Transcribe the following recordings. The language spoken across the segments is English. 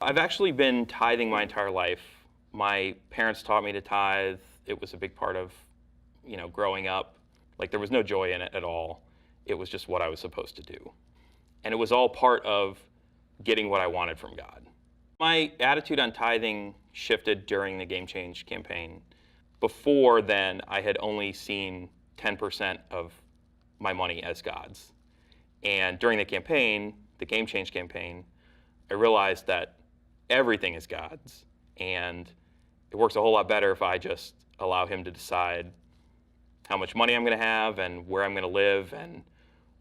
I've actually been tithing my entire life. My parents taught me to tithe. It was a big part of, growing up. Like, there was no joy in it at all. It was just what I was supposed to do. And it was all part of getting what I wanted from God. My attitude on tithing shifted during the Game Change campaign. Before then, I had only seen 10% of my money as God's. And during the campaign, the Game Change campaign, I realized that everything is God's. And it works a whole lot better if I just allow him to decide how much money I'm going to have and where I'm going to live and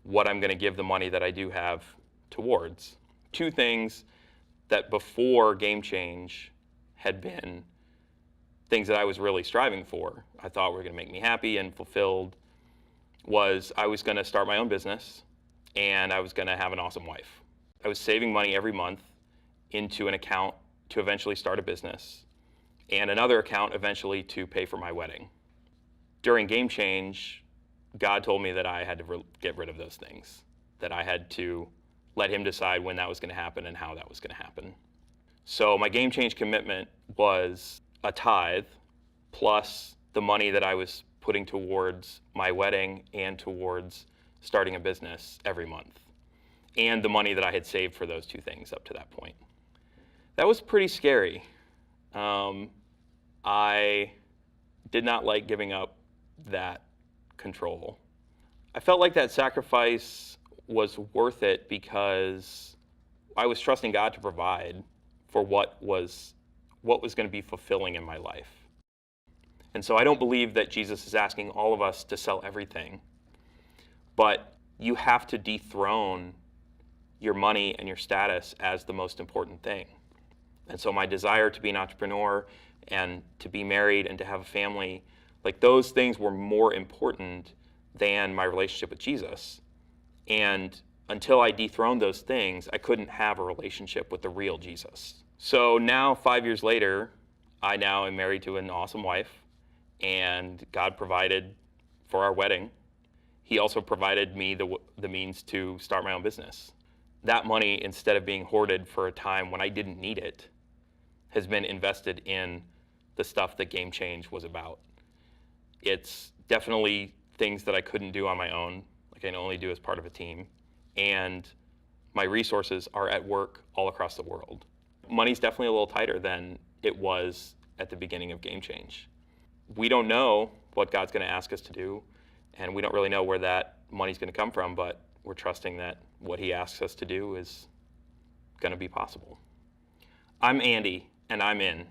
what I'm going to give the money that I do have towards. Two things that before Game Change had been things that I was really striving for, I thought were going to make me happy and fulfilled, was I was going to start my own business and I was going to have an awesome wife. I was saving money every month into an account to eventually start a business and another account eventually to pay for my wedding. During Game Change, God told me that I had to get rid of those things, that I had to let him decide when that was going to happen and how that was going to happen. So my Game Change commitment was a tithe plus the money that I was putting towards my wedding and towards starting a business every month, and the money that I had saved for those two things up to that point. That was pretty scary. I did not like giving up that control. I felt like that sacrifice was worth it because I was trusting God to provide for what was going to be fulfilling in my life. And so I don't believe that Jesus is asking all of us to sell everything, but you have to dethrone your money and your status as the most important thing. And so my desire to be an entrepreneur and to be married and to have a family, like those things were more important than my relationship with Jesus. And until I dethroned those things, I couldn't have a relationship with the real Jesus. So now, 5 years later, I now am married to an awesome wife, and God provided for our wedding. He also provided me the means to start my own business. That money, instead of being hoarded for a time when I didn't need it, has been invested in the stuff that Game Change was about. It's definitely things that I couldn't do on my own, like I can only do as part of a team. And my resources are at work all across the world. Money's definitely a little tighter than it was at the beginning of Game Change. We don't know what God's going to ask us to do, and we don't really know where that money's going to come from, but we're trusting that what he asks us to do is going to be possible. I'm Andy, and I'm in.